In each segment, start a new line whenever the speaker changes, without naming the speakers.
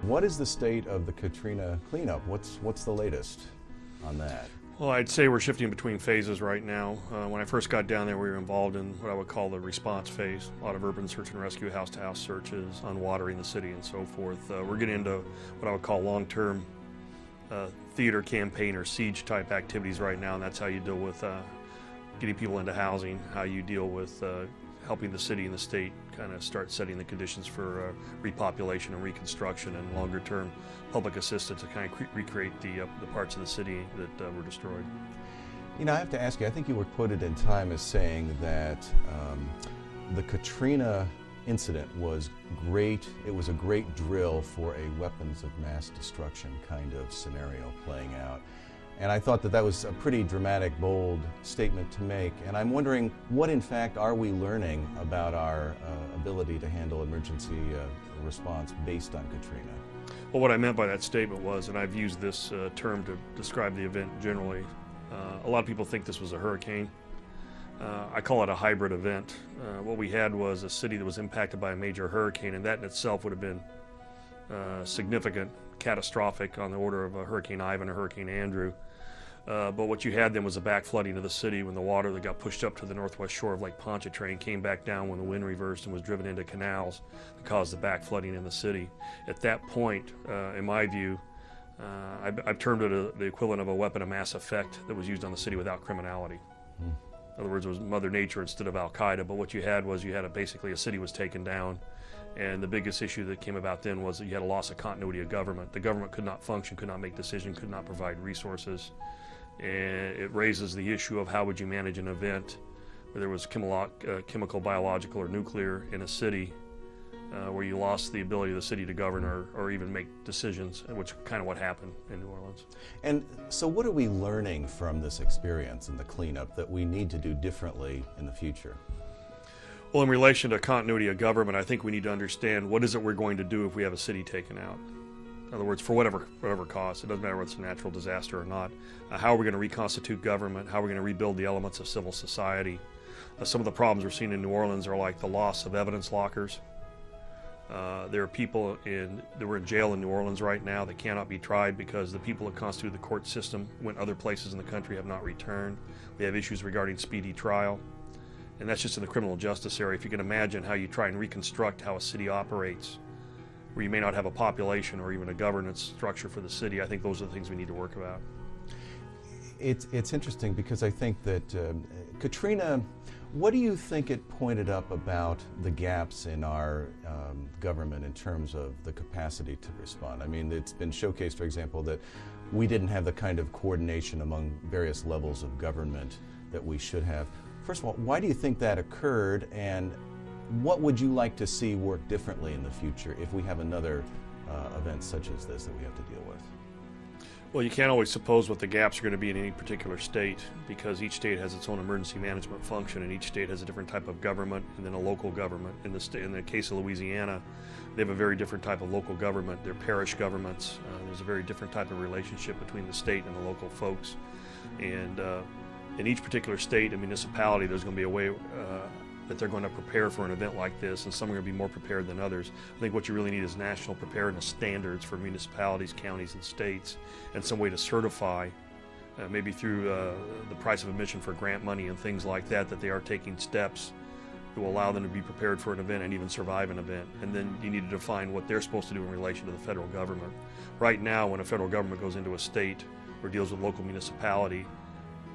What is the state of the Katrina cleanup? What's the latest on that?
Well, I'd say we're shifting between phases right now. When I first got down there, we were involved in what I would call the response phase. A lot of urban search and rescue, house-to-house searches, unwatering the city and so forth. We're getting into what I would call long-term theater campaign or siege type activities right now, and that's how you deal with getting people into housing, how you deal with helping the city and the state kind of start setting the conditions for repopulation and reconstruction and longer term public assistance to kind of recreate the parts of the city that were destroyed.
You know, I have to ask you, I think you were quoted in Time as saying that the Katrina incident was great. It was a great drill for a weapons of mass destruction kind of scenario playing out. And I thought that that was a pretty dramatic, bold statement to make. And I'm wondering, what in fact are we learning about our ability to handle emergency response based on Katrina?
Well, what I meant by that statement was, and I've used this term to describe the event generally, a lot of people think this was a hurricane. I call it a hybrid event. What we had was a city that was impacted by a major hurricane, and that in itself would have been significant, catastrophic on the order of a Hurricane Ivan or Hurricane Andrew. But what you had then was a back flooding of the city when the water that got pushed up to the northwest shore of Lake Pontchartrain came back down when the wind reversed and was driven into canals that caused the back flooding in the city. At that point, in my view, I've termed it the equivalent of a weapon of mass effect that was used on the city without criminality. In other words, it was Mother Nature instead of Al-Qaeda, but what you had was basically a city was taken down, and the biggest issue that came about then was that you had a loss of continuity of government. The government could not function, could not make decisions, could not provide resources, and it raises the issue of how would you manage an event where there was chemical, biological, or nuclear in a city where you lost the ability of the city to govern or even make decisions, which is kind of what happened in New Orleans.
And so what are we learning from this experience and the cleanup that we need to do differently in the future?
Well, in relation to continuity of government, I think we need to understand what is it we're going to do if we have a city taken out. In other words, for whatever cost, it doesn't matter whether it's a natural disaster or not. How are we going to reconstitute government? How are we going to rebuild the elements of civil society? Some of the problems we're seeing in New Orleans are like the loss of evidence lockers. There are people that were in jail in New Orleans right now that cannot be tried because the people that constitute the court system went other places in the country have not returned. We have issues regarding speedy trial. And that's just in the criminal justice area. If you can imagine how you try and reconstruct how a city operates, where you may not have a population or even a governance structure for the city, I think those are the things we need to work about.
It's interesting because I think that Katrina, what do you think it pointed up about the gaps in our government in terms of the capacity to respond? I mean, it's been showcased, for example, that we didn't have the kind of coordination among various levels of government that we should have. First of all, why do you think that occurred, and what would you like to see work differently in the future if we have another event such as this that we have to deal with?
Well, you can't always suppose what the gaps are going to be in any particular state because each state has its own emergency management function and each state has a different type of government and then a local government. In the case of Louisiana, they have a very different type of local government. They're parish governments. There's a very different type of relationship between the state and the local folks. And in each particular state and municipality, there's going to be a way that they're going to prepare for an event like this, and some are going to be more prepared than others. I think what you really need is national preparedness standards for municipalities, counties, and states, and some way to certify, maybe through the price of admission for grant money and things like that, that they are taking steps that will allow them to be prepared for an event and even survive an event. And then you need to define what they're supposed to do in relation to the federal government. Right now, when a federal government goes into a state or deals with local municipality,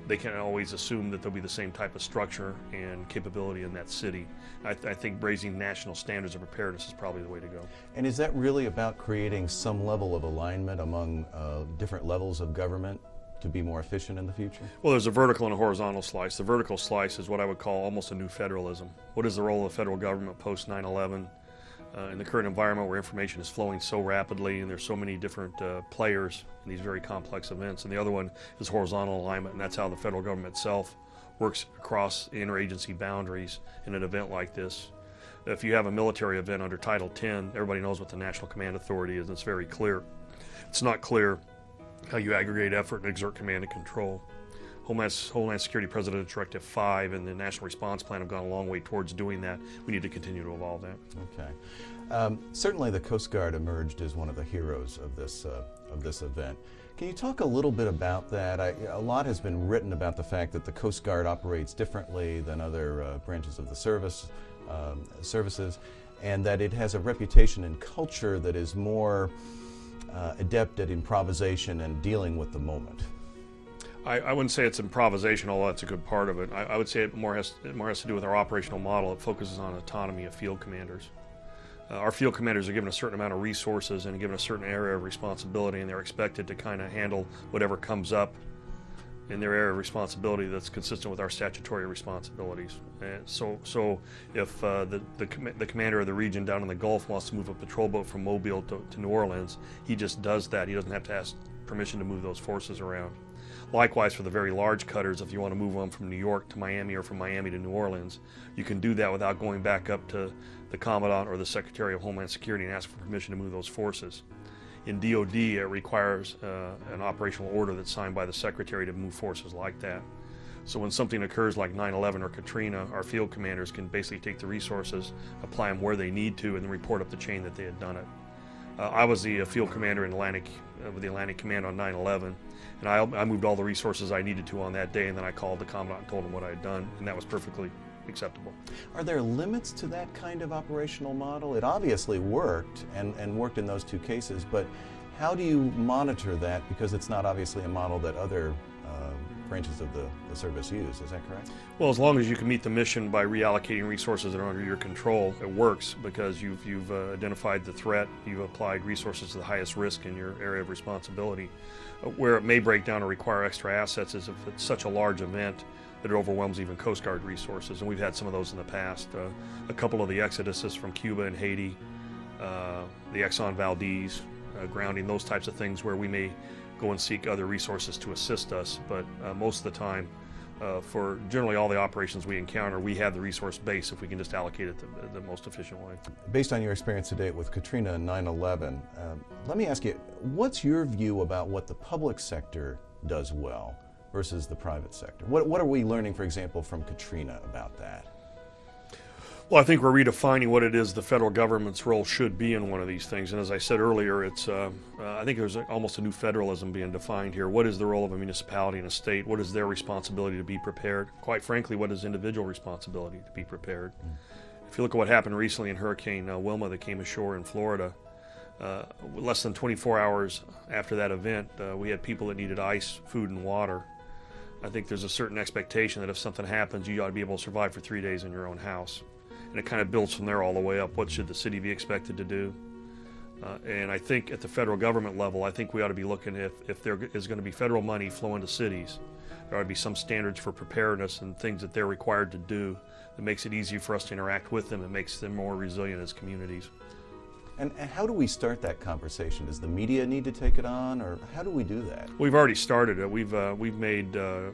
they can't always assume that there'll be the same type of structure and capability in that city. I think raising national standards of preparedness is probably the way to go.
And is that really about creating some level of alignment among different levels of government to be more efficient in the future?
Well, there's a vertical and a horizontal slice. The vertical slice is what I would call almost a new federalism. What is the role of the federal government post 9/11? In the current environment where information is flowing so rapidly and there's so many different players in these very complex events. And the other one is horizontal alignment, and that's how the federal government itself works across interagency boundaries in an event like this. If you have a military event under Title 10, everybody knows what the National Command Authority is, and it's very clear. It's not clear how you aggregate effort and exert command and control. Homeland Security Presidential Directive 5 and the National Response Plan have gone a long way towards doing that. We need to continue to evolve that.
Okay. Certainly the Coast Guard emerged as one of the heroes of this event. Can you talk a little bit about that? A lot has been written about the fact that the Coast Guard operates differently than other branches of the services, and that it has a reputation and culture that is more adept at improvisation and dealing with the moment.
I wouldn't say it's improvisation, although that's a good part of it. I would say it more has to do with our operational model. It focuses on autonomy of field commanders. Our field commanders are given a certain amount of resources and given a certain area of responsibility, and they're expected to kind of handle whatever comes up in their area of responsibility that's consistent with our statutory responsibilities. And so if the commander of the region down in the Gulf wants to move a patrol boat from Mobile to New Orleans, he just does that. He doesn't have to ask permission to move those forces around. Likewise, for the very large cutters, if you want to move them from New York to Miami or from Miami to New Orleans, you can do that without going back up to the Commandant or the Secretary of Homeland Security and ask for permission to move those forces. In DOD, it requires an operational order that's signed by the Secretary to move forces like that. So when something occurs like 9/11 or Katrina, our field commanders can basically take the resources, apply them where they need to, and then report up the chain that they had done it. I was the field commander in with the Atlantic Command on 9/11, and I moved all the resources I needed to on that day, and then I called the Commandant and told him what I had done, and that was perfectly acceptable.
Are there limits to that kind of operational model? It obviously worked, and worked in those two cases, but how do you monitor that? Because it's not obviously a model that other branches of the service use, is that correct?
Well, as long as you can meet the mission by reallocating resources that are under your control, it works because you've identified the threat, you've applied resources to the highest risk in your area of responsibility. Where it may break down or require extra assets is if it's such a large event that it overwhelms even Coast Guard resources, and we've had some of those in the past. A couple of the exoduses from Cuba and Haiti, the Exxon Valdez, grounding, those types of things where we may go and seek other resources to assist us, but most of the time, for generally all the operations we encounter, we have the resource base if we can just allocate it the most efficient way.
Based on your experience to date with Katrina and 9/11, let me ask you, what's your view about what the public sector does well versus the private sector? What are we learning, for example, from Katrina about that?
Well, I think we're redefining what it is the federal government's role should be in one of these things. And as I said earlier, I think there's almost a new federalism being defined here. What is the role of a municipality and a state? What is their responsibility to be prepared? Quite frankly, what is individual responsibility to be prepared? If you look at what happened recently in Hurricane Wilma that came ashore in Florida, less than 24 hours after that event, we had people that needed ice, food, and water. I think there's a certain expectation that if something happens, you ought to be able to survive for 3 days in your own house. And it kind of builds from there all the way up. What should the city be expected to do? And I think at the federal government level, I think we ought to be looking if there is going to be federal money flowing to cities, there ought to be some standards for preparedness and things that they're required to do that makes it easier for us to interact with them and makes them more resilient as communities.
And how do we start that conversation? Does the media need to take it on, or how do we do that?
We've already started it. We've made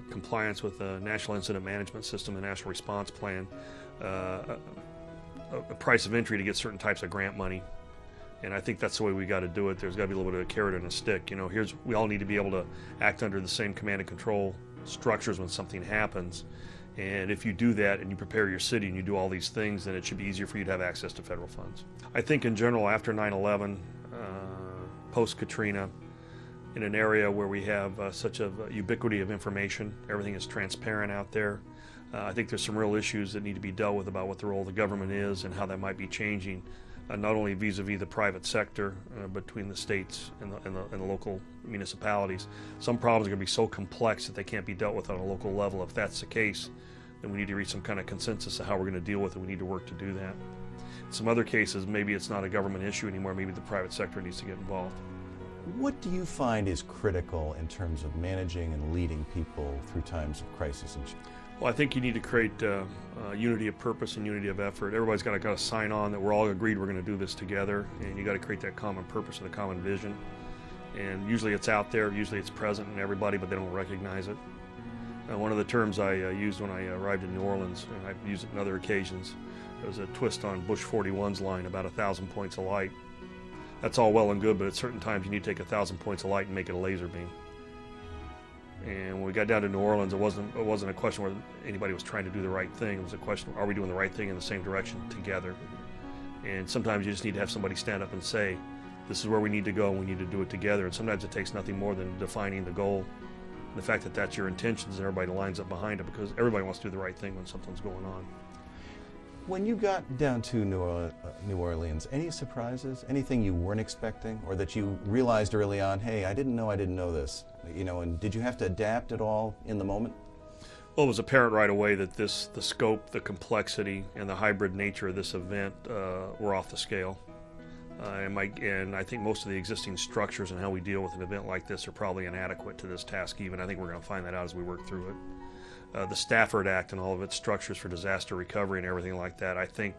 compliance with the National Incident Management System, the National Response Plan, a price of entry to get certain types of grant money. And I think that's the way we got to do it. There's got to be a little bit of a carrot and a stick. You know, we all need to be able to act under the same command and control structures when something happens. And if you do that and you prepare your city and you do all these things, then it should be easier for you to have access to federal funds. I think in general, after 9/11, post-Katrina, in an area where we have such a ubiquity of information, everything is transparent out there, I think there's some real issues that need to be dealt with about what the role of the government is and how that might be changing, not only vis-a-vis the private sector, between the states and the local municipalities. Some problems are going to be so complex that they can't be dealt with on a local level. If that's the case, then we need to reach some kind of consensus of how we're going to deal with it. We need to work to do that. In some other cases, maybe it's not a government issue anymore. Maybe the private sector needs to get involved.
What do you find is critical in terms of managing and leading people through times of crisis and change?
Well, I think you need to create unity of purpose and unity of effort. Everybody's got to sign on that we're all agreed we're going to do this together, and you got to create that common purpose and a common vision. And usually it's out there, usually it's present in everybody, but they don't recognize it. One of the terms I used when I arrived in New Orleans, and I've used it on other occasions, there was a twist on Bush 41's line about 1,000 points of light. That's all well and good, but at certain times you need to take 1,000 points of light and make it a laser beam. And when we got down to New Orleans, it wasn't a question where anybody was trying to do the right thing. It was a question, are we doing the right thing in the same direction together? And sometimes you just need to have somebody stand up and say, this is where we need to go, and we need to do it together. And sometimes it takes nothing more than defining the goal, and the fact that that's your intentions, and everybody lines up behind it, because everybody wants to do the right thing when something's going on.
When you got down to New Orleans, any surprises? Anything you weren't expecting, or that you realized early on, hey, I didn't know this, you know, and did you have to adapt at all in the moment?
Well, it was apparent right away that the scope, the complexity, and the hybrid nature of this event were off the scale. And I think most of the existing structures and how we deal with an event like this are probably inadequate to this task even. I think we're going to find that out as we work through it. The Stafford Act and all of its structures for disaster recovery and everything like that, I think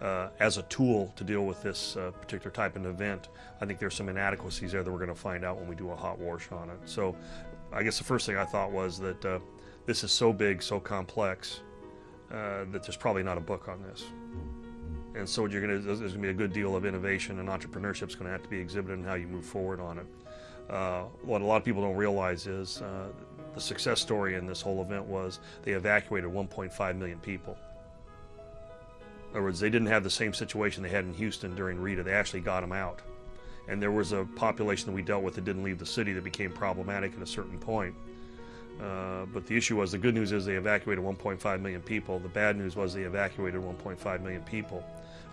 as a tool to deal with this particular type of event, I think there's some inadequacies there that we're going to find out when we do a hot wash on it. So I guess the first thing I thought was that this is so big, so complex, that there's probably not a book on this. And so there's going to be a good deal of innovation, and entrepreneurship is going to have to be exhibited in how you move forward on it. What a lot of people don't realize is the success story in this whole event was they evacuated 1.5 million people. In other words, they didn't have the same situation they had in Houston during Rita. They actually got them out. And there was a population that we dealt with that didn't leave the city that became problematic at a certain point. But the issue was, the good news is they evacuated 1.5 million people. The bad news was they evacuated 1.5 million people.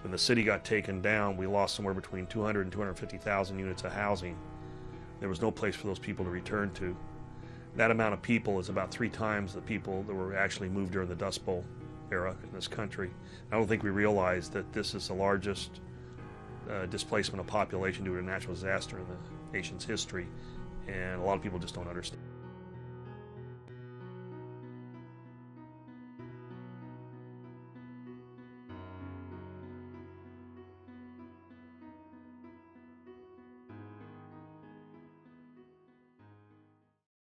When the city got taken down, we lost somewhere between 200 and 250,000 units of housing. There was no place for those people to return to. That amount of people is about 3 times the people that were actually moved during the Dust Bowl era in this country. I don't think we realize that this is the largest displacement of population due to a natural disaster in the nation's history, and a lot of people just don't understand.